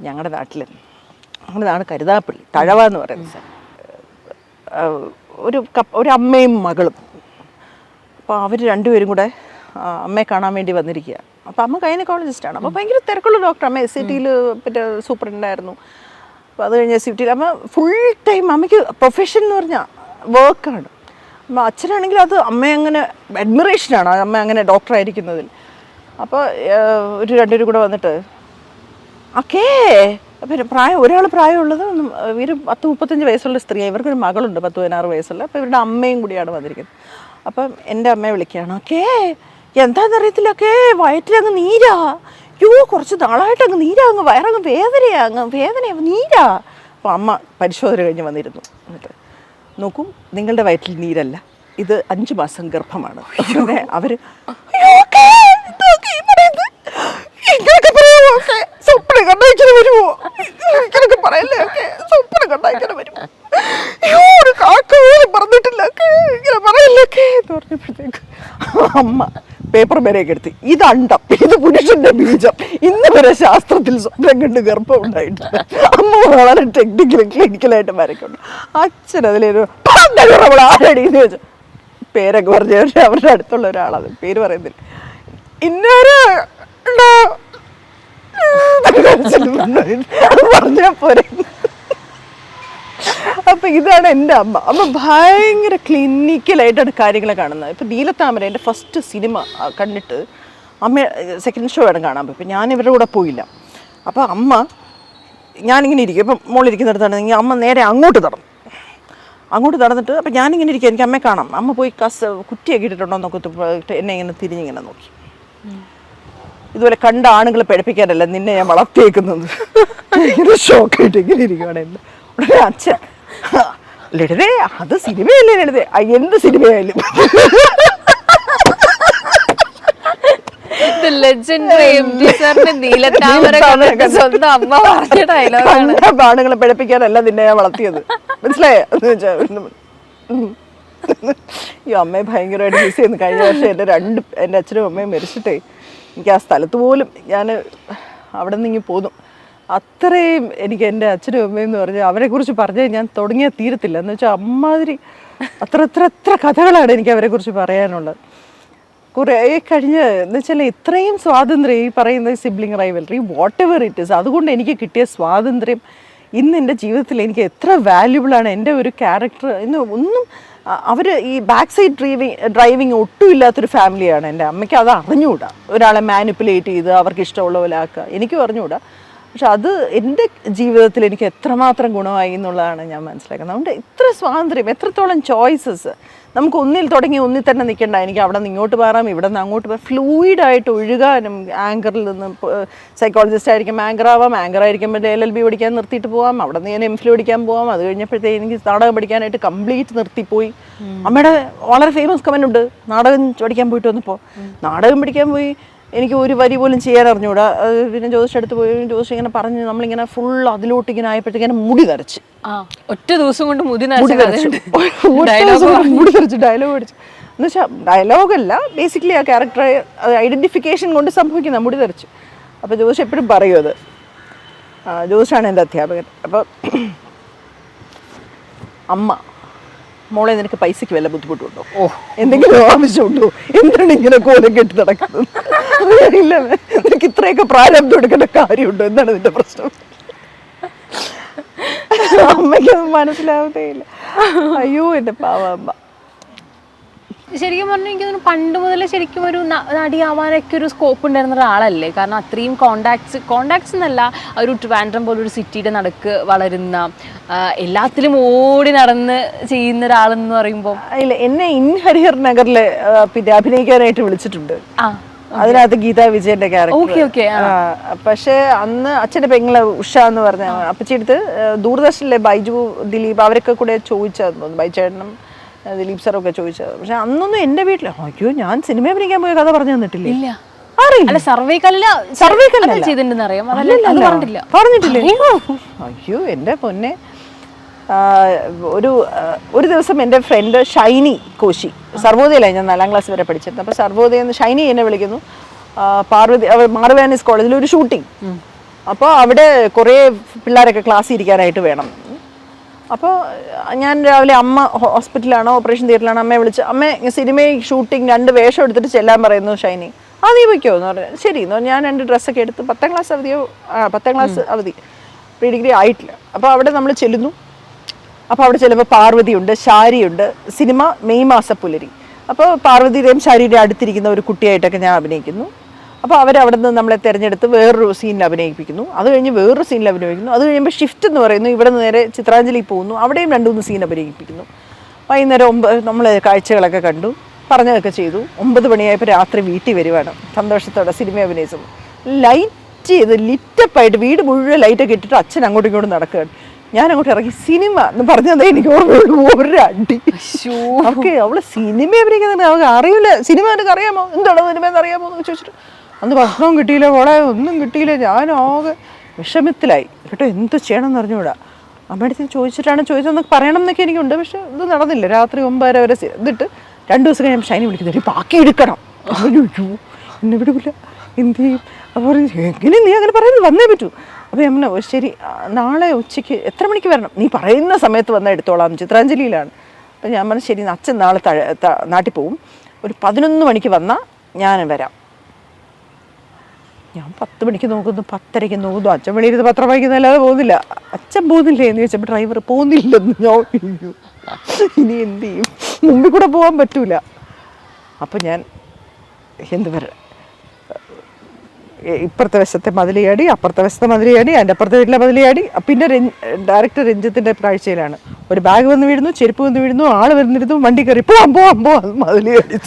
ഞങ്ങളുടെ നാട് കരുതാപ്പള്ളി തഴവ എന്ന് പറയുന്ന സ്ഥലം. ഒരു അമ്മയും മകളും. അപ്പോൾ അവർ രണ്ടുപേരും കൂടെ അമ്മയെ കാണാൻ വേണ്ടി വന്നിരിക്കുക. അപ്പോൾ അമ്മ ഗൈനക്കോളജിസ്റ്റാണ്. അപ്പോൾ ഭയങ്കര തിരക്കുള്ള ഡോക്ടർ. അമ്മ SCTയിൽ പിന്നെ സൂപ്രണ്ടായിരുന്നു. അപ്പോൾ അത് കഴിഞ്ഞ് SCTയിൽ അമ്മ ഫുൾ ടൈം അമ്മയ്ക്ക് പ്രൊഫഷൻ എന്ന് പറഞ്ഞാൽ വർക്കാണ്. അമ്മ അച്ഛനാണെങ്കിൽ അത് അമ്മയെ അങ്ങനെ അഡ്മിറേഷനാണ് അമ്മ അങ്ങനെ ഡോക്ടറായിരിക്കുന്നതിൽ. അപ്പോൾ രണ്ടുപേരും കൂടെ വന്നിട്ട് പിന്നെ ഒരാൾ പ്രായമുള്ളത് ഇവർ 10-35 വയസ്സുള്ള സ്ത്രീയാണ്. ഇവർക്കൊരു മകളുണ്ട് 10-16 വയസ്സുള്ള. അപ്പോൾ ഇവരുടെ അമ്മയും കൂടിയാണ് വന്നിരിക്കുന്നത്. അപ്പം എൻ്റെ അമ്മയെ വിളിക്കുകയാണ്. എന്താണെന്നറിയത്തില്ല, വയറ്റിലങ്ങ് നീരാ, കുറച്ച് നാളായിട്ട് അങ്ങ് നീരാ, വയറങ്ങ് വേദനയാ നീരാ. അപ്പോൾ അമ്മ പരിശോധന കഴിഞ്ഞ് വന്നിരുന്നു. എന്നിട്ട് നോക്കൂ, നിങ്ങളുടെ വയറ്റിൽ നീരല്ല, ഇത് 5 മാസം ഗർഭമാണ്. അവർ സ്വപ്നം കണ്ടായിക്കാൻ വരുമോ, ഇങ്ങനൊക്കെ പറയല്ലേ, സ്വപ്നം കണ്ടായിക്കാൻ വരുമോ, ഒരു കാക്ക പോലും പറഞ്ഞിട്ടില്ല, ഇങ്ങനെ പറയല്ലേ എന്ന് പറഞ്ഞപ്പോഴത്തേക്ക് അമ്മ പേപ്പർ വരെയൊക്കെ എടുത്ത്, ഇത് അണ്ടം, ഇത് പുരുഷന്റെ ബീജം, ഇന്ന് വരെ ശാസ്ത്രത്തിൽ സ്വപ്നം കണ്ട് ഗർഭം ഉണ്ടായിട്ടില്ല. അമ്മ വളരെ ക്ലിനിക്കലായിട്ട് വരയ്ക്കുണ്ട്. അച്ഛൻ അതിലൊരു ആരടിയെന്ന് ചോദിച്ചു പേരൊക്കെ പറഞ്ഞു. അവരുടെ അടുത്തുള്ള ഒരാളത് പേര് പറയുന്നില്ല. ഇന്നൊരു പറഞ്ഞാ പോരെ. അപ്പൊ ഇതാണ് എൻ്റെ അമ്മ ഭയങ്കര ക്ലിനിക്കലായിട്ടാണ് കാര്യങ്ങളെ കാണുന്നത്. ഇപ്പൊ നീലത്താമര എൻ്റെ ഫസ്റ്റ് സിനിമ കണ്ടിട്ട് അമ്മ സെക്കൻഡ് ഷോ ആണ് കാണാൻ പോയി. ഇപ്പം ഞാൻ ഇവരുടെ കൂടെ പോയില്ല. അപ്പോൾ അമ്മ ഞാനിങ്ങനെ ഇരിക്കും. ഇപ്പം മോളിരിക്കുന്നിടത്താണെങ്കിൽ അമ്മ നേരെ അങ്ങോട്ട് നടന്നിട്ട് അപ്പം ഞാനിങ്ങനെ ഇരിക്കും, എനിക്ക് അമ്മയെ കാണാം. അമ്മ പോയി കുറ്റിയൊക്കെ ഇട്ടിട്ടുണ്ടോ നോക്കി എന്നെ ഇങ്ങനെ തിരിഞ്ഞിങ്ങനെ നോക്കി. ഇതുപോലെ കണ്ട ആണുങ്ങളെ പഠിപ്പിക്കാനല്ല നിന്നെ ഞാൻ വളർത്തിയേക്കുന്നത്. ഇങ്ങനെ ഷോക്കായിട്ട് ഇങ്ങനെ ഇരിക്കുകയാണ്. ഉടനെ അച്ഛൻ, ലളിതേ അത് സിനിമയല്ലേ ലളിതേ, എന്ത് സിനിമയായാലും ആണുങ്ങളെ പഠിപ്പിക്കാനല്ല നിന്നെ ഞാൻ വളർത്തിയത്, മനസ്സിലായോ എന്ന് വെച്ചാൽ. ഈ അമ്മയെ ഭയങ്കരമായിട്ട് മിസ് ചെയ്യുന്നു. കഴിഞ്ഞ വർഷം എൻ്റെ അച്ഛനും അമ്മയും മരിച്ചിട്ടേ എനിക്ക് ആ സ്ഥലത്ത് പോലും ഞാൻ അവിടെ നിന്ന് ഇങ്ങനെ പോന്നു. അത്രയും എനിക്ക് എൻ്റെ അച്ഛനും അമ്മയും എന്ന് പറഞ്ഞാൽ അവരെക്കുറിച്ച് പറഞ്ഞാൽ ഞാൻ തുടങ്ങിയാൽ തീരത്തില്ല. എന്ന് വെച്ചാൽ അമ്മാതിരി അത്ര കഥകളാണ് എനിക്ക് അവരെക്കുറിച്ച് പറയാനുള്ളത്. കുറേ കഴിഞ്ഞ് എന്ന് വെച്ചാൽ ഇത്രയും സ്വാതന്ത്ര്യം, ഈ പറയുന്ന sibling rivalry what ever it is, അതുകൊണ്ട് എനിക്ക് കിട്ടിയ സ്വാതന്ത്ര്യം ഇന്ന് എൻ്റെ ജീവിതത്തിൽ എനിക്ക് എത്ര വാല്യുബിളാണ്. എൻ്റെ ഒരു ക്യാരക്ടർ ഇന്ന് ഒന്നും അവർ ഈ ബാക്ക് സൈഡ് ഡ്രൈവിങ് ഒട്ടും ഇല്ലാത്തൊരു ഫാമിലിയാണ് എൻ്റെ. അമ്മയ്ക്ക് അത് അറിഞ്ഞുകൂടാ, ഒരാളെ മാനിപ്പുലേറ്റ് ചെയ്ത് അവർക്ക് ഇഷ്ടമുള്ള പോലെ ആക്കുക. എനിക്കും അറിഞ്ഞുകൂടാ. പക്ഷെ അത് എൻ്റെ ജീവിതത്തിൽ എനിക്ക് എത്രമാത്രം ഗുണമായി എന്നുള്ളതാണ് ഞാൻ മനസ്സിലാക്കുന്നത്. അതുകൊണ്ട് ഇത്ര സ്വാതന്ത്ര്യം, എത്രത്തോളം ചോയ്സസ്, നമുക്ക് ഒന്നിൽ തുടങ്ങി ഒന്നിൽ തന്നെ നിൽക്കണ്ട. എനിക്ക് അവിടെ നിന്ന് ഇങ്ങോട്ട് മാറാം, ഇവിടെ നിന്ന് അങ്ങോട്ട് പോകാം, ഫ്ലൂയിഡായിട്ട് ഒഴുകാനും. ആങ്കറിൽ നിന്ന് സൈക്കോളജിസ്റ്റ് ആയിരിക്കും ആങ്കർ ആവാം, ആങ്കർ ആയിരിക്കുമ്പോൾ LLB പഠിക്കാൻ നിർത്തിയിട്ട് പോവാം, അവിടെ നിന്ന് ഞാൻ MPhil പഠിക്കാൻ പോവാം. അത് കഴിഞ്ഞപ്പോഴത്തേക്ക് എനിക്ക് നാടകം പഠിക്കാനായിട്ട് കംപ്ലീറ്റ് നിർത്തിപ്പോയി. അമ്മയുടെ വളരെ ഫേമസ് കമൻ്റ് ഉണ്ട്, നാടകം പഠിക്കാൻ പോയിട്ട് വന്നപ്പോൾ. നാടകം പഠിക്കാൻ പോയി, എനിക്ക് ഒരു വരി പോലും ചെയ്യാൻ അറിഞ്ഞൂടാ. പിന്നെ ജ്യോതിഷടുത്ത് പോയി, ജ്യോതിഷം ഇങ്ങനെ പറഞ്ഞ് നമ്മളിങ്ങനെ ഫുൾ അതിലോട്ട് ഇങ്ങനെ ആയപ്പോഴത്തേക്ക് മുടി നരച്ച്, ഒറ്റ ദിവസം കൊണ്ട് മുടി നരച്ച് ഡയലോഗ് അടിച്ചു. എന്ന് വെച്ചാൽ ഡയലോഗല്ല, ബേസിക്കലി ആ ക്യാരക്ടറെ ഐഡന്റിഫിക്കേഷൻ കൊണ്ട് സംഭവിക്കുന്ന മുടി നരച്ചു. അപ്പോൾ ജ്യോതിഷം എപ്പോഴും പറയും അത്. ജ്യോതിഷാണ് എൻ്റെ അധ്യാപകൻ. അപ്പോൾ അമ്മ, മോളെ നിനക്ക് പൈസയ്ക്ക് വല്ല ബുദ്ധിമുട്ടുണ്ടോ, എന്തെങ്കിലും ആവശ്യമുണ്ടോ, എന്തിനാണ് ഇങ്ങനെ കോലം കെട്ടി നടക്കുന്നത്, ഇല്ല നിനക്ക് ഇത്രയൊക്കെ പ്രാരബ്ധം എടുക്കേണ്ട കാര്യമുണ്ടോ, എന്താണ് നിന്റെ പ്രശ്നം? അമ്മയ്ക്കത് മനസ്സിലാവത്തേ ഇല്ല. അയ്യോ എൻ്റെ പാവ അമ്മ. ശരിക്കും പറഞ്ഞാൽ എനിക്ക് തോന്നുന്നു പണ്ട് മുതലേ ശരിക്കും ഒരു നടിയാവാനൊക്കെ ഒരു സ്കോപ്പ് ഉണ്ടായിരുന്ന ഒരാളല്ലേ. കാരണം അത്രയും കോണ്ടാക്ട്സ് എന്നല്ല, ഒരു ട്രിവാൻഡ്രം പോലൊരു സിറ്റിയുടെ നടുക്ക് വളരുന്ന, എല്ലാത്തിലും ഓടി നടന്ന് ചെയ്യുന്ന ഒരാളെന്ന് പറയുമ്പോൾ. ഇല്ല, എന്നെ ഹരിഹർ നഗറിൽ പിന്നെ അഭിനയിക്കാനായിട്ട് വിളിച്ചിട്ടുണ്ട്. അതിനകത്ത് ഗീതാ വിജയന്റെ ക്യാരക്ടർ. പക്ഷെ അന്ന് അച്ഛൻ്റെ പെങ്ങളെ ഉഷ എന്ന് പറഞ്ഞ അപ്പച്ചെടുത്ത് ദൂരദർശനിലെ ബൈജു ദിലീപ് അവരൊക്കെ കൂടെ ചോദിച്ചാന്ന് തോന്നുന്നു, ബൈചേട്ടനും ദിലീപ് സാറൊക്കെ ചോദിച്ചത്. പക്ഷെ അന്നൊന്നും എൻ്റെ വീട്ടിൽ അയ്യോ ഞാൻ സിനിമ അഭിനയിക്കാൻ പോയ കഥ പറഞ്ഞു തന്നിട്ടില്ല. പറഞ്ഞിട്ടില്ല. അയ്യോ എൻ്റെ പൊന്നെ. ഒരു ദിവസം എൻ്റെ ഫ്രണ്ട് ഷൈനി കോശി, സർവോദയയിലാണ് ഞാൻ 4ാം ക്ലാസ് വരെ പഠിച്ചിരുന്നത്. അപ്പോൾ സർവോദയ ഷൈനി എന്നെ വിളിക്കുന്നു, പാർവതി മാർവാനീസ് കോളേജിൽ ഒരു ഷൂട്ടിംഗ്. അപ്പോൾ അവിടെ കുറേ പിള്ളേരൊക്കെ ക്ലാസ്സിൽ ഇരിക്കാനായിട്ട് വേണം. അപ്പോൾ ഞാൻ രാവിലെ അമ്മ ഹോസ്പിറ്റലാണോ ഓപ്പറേഷൻ തിയേറ്ററിലാണോ അമ്മയെ വിളിച്ച്, അമ്മ സിനിമയിൽ ഷൂട്ടിങ് 2 വേഷം എടുത്തിട്ട് ചെല്ലാൻ പറയുന്നു ഷൈനി. നീ വയ്ക്കോ എന്ന് പറഞ്ഞു. ശരി എന്ന് പറഞ്ഞു. ഞാൻ 2 ഡ്രസ്സൊക്കെ എടുത്ത് 10ാം ക്ലാസ് അവധിയോ 10ാം ക്ലാസ് അവധി, പ്രീ ഡിഗ്രി ആയിട്ടില്ല. അപ്പോൾ അവിടെ നമ്മൾ ചെല്ലുന്നു. അപ്പോൾ അവിടെ ചെല്ലുമ്പോൾ പാർവതിയുണ്ട്, ശാരിയുണ്ട്. Cinema May മാസപ്പുലരി. അപ്പോൾ പാർവതിയുടെയും ശാരിയുടെയും അടുത്തിരിക്കുന്ന ഒരു കുട്ടിയായിട്ടൊക്കെ ഞാൻ അഭിനയിക്കുന്നു. അപ്പോൾ അവരവിടെ നിന്ന് നമ്മളെ തിരഞ്ഞെടുത്ത് വേറൊരു സീനിൽ അഭിനയിപ്പിക്കുന്നു. അത് കഴിഞ്ഞ് വേറൊരു സീനിൽ അഭിനയിക്കുന്നു. അത് കഴിയുമ്പോൾ ഷിഫ്റ്റ് എന്ന് പറയുന്നു. ഇവിടെ നിന്ന് നേരെ ചിത്രാഞ്ജലി പോകുന്നു. അവിടെയും 2-3 സീൻ അഭിനയിപ്പിക്കുന്നു. വൈകുന്നേരം നമ്മൾ കാഴ്ചകളൊക്കെ കണ്ടു, പറഞ്ഞതൊക്കെ ചെയ്തു. 9 മണിയായപ്പോൾ രാത്രി വീട്ടിൽ വരുവാണ്. സന്തോഷത്തോടെ സിനിമ അഭിനയിച്ചു. ലൈറ്റ് ചെയ്ത് ലിറ്റപ്പായിട്ട് വീട് മുഴുവൻ ലൈറ്റൊക്കെ ഇട്ടിട്ട് അച്ഛൻ അങ്ങോട്ടും ഇങ്ങോട്ടും നടക്കുകയാണ്. ഞാൻ അങ്ങോട്ട് ഇറങ്ങി സിനിമ എന്ന് പറഞ്ഞതേ എനിക്ക് ഓർമ്മയുള്ളൂ. ഒരു അടി. ഓക്കെ, അവള് സിനിമ അഭിനയിക്കുന്നത് അവൾക്ക് അറിയില്ല. സിനിമ എനിക്ക് അറിയാമോ, എന്താണ് സിനിമ എന്ന് അറിയാമോ എന്ന് ചോദിച്ചിട്ട് അന്ന് ഭക്ഷണവും കിട്ടിയില്ല, മോളെ ഒന്നും കിട്ടിയില്ല. ഞാൻ ആകെ വിഷമത്തിലായി കേട്ടോ. എന്ത് ചെയ്യണമെന്ന് അറിഞ്ഞുകൂടാ. അമ്മയുടെ ചോദിച്ചതെന്നൊക്കെ പറയണം എന്നൊക്കെ എനിക്കുണ്ട്. പക്ഷെ ഇത് നടന്നില്ല. രാത്രി 9:30 വരെ എന്നിട്ട് 2 ദിവസം കഴിയുമ്പോൾ ഷൈനി വിളിക്കുന്നത് ബാക്കി എടുക്കണം. അയ്യോ എന്നെ വിടില്ല, എന്ത് ചെയ്യും? അപ്പോൾ എങ്ങനെ നീ അങ്ങനെ പറയുന്നത്, വന്നേ പറ്റൂ. അപ്പോൾ അമ്മ ശരി നാളെ ഉച്ചയ്ക്ക് എത്ര മണിക്ക് വരണം, നീ പറയുന്ന സമയത്ത് വന്നാൽ എടുത്തോളാം, ചിത്രാഞ്ജലിയിലാണ്. അപ്പം ഞാൻ പറഞ്ഞു ശരി, അച്ഛൻ നാളെ നാട്ടിൽ പോവും, ഒരു 11 മണിക്ക് വന്നാൽ ഞാൻ വരാം. ഞാൻ 10 മണിക്ക് നോക്കുന്നു, 10:30 നോക്കുന്നു. അച്ഛൻ വെളിയിരുന്ന് പത്രം വായിക്കുന്നല്ലാതെ പോകുന്നില്ല. അച്ഛൻ പോകുന്നില്ലേ എന്ന് ചോദിച്ചപ്പോൾ ഡ്രൈവർ പോകുന്നില്ലെന്ന്. ഞാൻ ഇനി എന്ത് ചെയ്യും, മുമ്പിൽ കൂടെ പോകാൻ പറ്റൂല. അപ്പം ഞാൻ എന്ത് പറയാം, ഇപ്പുറത്തെ വശത്തെ മതിലിയാടി, അപ്പുറത്തെ വശത്തെ മതിലിയാടി, എൻ്റെ അപ്പുറത്തെ വീട്ടിലെ മതിലിയാടി. പിന്നെ ഡയറക്ടർ രഞ്ജിത്തിൻ്റെ കാഴ്ചയിലാണ്. ഒരു ബാഗ് വന്ന് വീഴുന്നു, ചെരുപ്പ് വന്ന് വീഴുന്നു, ആൾ വന്നിരുന്നു, വണ്ടി കയറി പോവാം മതിലിയാടി.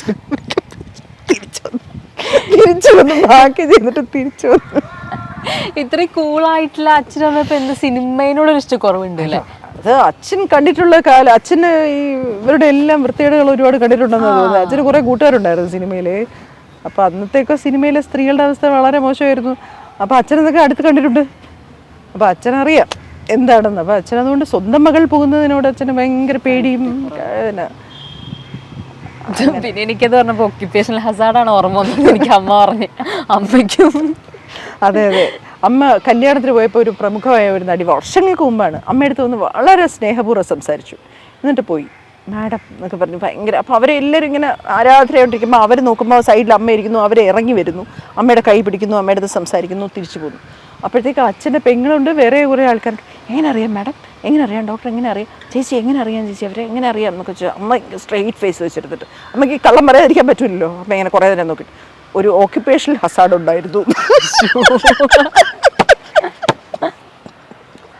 തിരിച്ചു വന്നു, ബാക്കി ചെയ്തിട്ട് തിരിച്ചു വന്നു. ഇത്രയും കൂളായിട്ടുള്ള അച്ഛനമ്മ ഇപ്പൊ എന്ത് സിനിമയോടൊരു ഇഷ്ടക്കുറവുണ്ട് അല്ലേ? അത് അച്ഛൻ കണ്ടിട്ടുള്ള കാലം, അച്ഛന് ഈ ഇവരുടെ എല്ലാം വൃത്തികേടുകൾ ഒരുപാട് കണ്ടിട്ടുണ്ടെന്ന് തോന്നുന്നു. അച്ഛന് കുറേ കൂട്ടുകാരുണ്ടായിരുന്നു സിനിമയില്. അപ്പോൾ അന്നത്തേക്ക് സിനിമയിലെ സ്ത്രീകളുടെ അവസ്ഥ വളരെ മോശമായിരുന്നു. അപ്പോൾ അച്ഛനതൊക്കെ അടുത്ത് കണ്ടിട്ടുണ്ട്. അപ്പോൾ അച്ഛനറിയാം എന്താണെന്ന്. അപ്പോൾ അച്ഛനതുകൊണ്ട് സ്വന്തം മകൾ പോകുന്നതിനോട് അച്ഛന് ഭയങ്കര പേടിയും. പിന്നെ എനിക്കത് പറഞ്ഞപ്പോൾ ഒക്യുപ്പേഷണൽ ഹസാർഡാണ് ഓർമ്മ വന്നത്. എനിക്ക് അമ്മ പറഞ്ഞു, അമ്മയ്ക്കും. അതെ, അമ്മ കല്യാണത്തിന് പോയപ്പോൾ ഒരു പ്രമുഖമായ ഒരു നടി വർഷങ്ങൾക്ക് മുമ്പാണ് അമ്മയടുത്ത് വന്ന് വളരെ സ്നേഹപൂർവ്വം സംസാരിച്ചു. എന്നിട്ട് പോയി മാഡം എന്നൊക്കെ പറഞ്ഞു ഭയങ്കര. അപ്പോൾ അവരെല്ലാവരും ഇങ്ങനെ ആരാധനയോണ്ടിരിക്കുമ്പോൾ അവർ നോക്കുമ്പോൾ സൈഡിൽ അമ്മ ഇരിക്കുന്നു, അവരെ ഇറങ്ങി വരുന്നു, അമ്മയുടെ കൈ പിടിക്കുന്നു, അമ്മയുടെ അടുത്ത് സംസാരിക്കുന്നു, തിരിച്ചു പോകുന്നു. അപ്പോഴത്തേക്ക് അച്ഛൻ്റെ പെങ്ങളുണ്ട്, വേറെ കുറേ ആൾക്കാർക്ക് എങ്ങനെ അറിയാം മാഡം, എങ്ങനെ അറിയാം ഡോക്ടർ, എങ്ങനെ അറിയാം ചേച്ചി, എങ്ങനെ അറിയാം ചേച്ചി, അവരെ എങ്ങനെ അറിയാം എന്നൊക്കെ വെച്ചാൽ അമ്മ സ്ട്രെയിറ്റ് ഫേസ് വെച്ചെടുത്തിട്ട് അമ്മയ്ക്ക് കള്ളം പറയാതിരിക്കാൻ പറ്റില്ലല്ലോ. അമ്മ ഇങ്ങനെ കുറേ നേരം നോക്കിയിട്ട് ഒരു ഓക്യുപ്പേഷണൽ ഹസാർഡ് ഉണ്ടായിരുന്നു.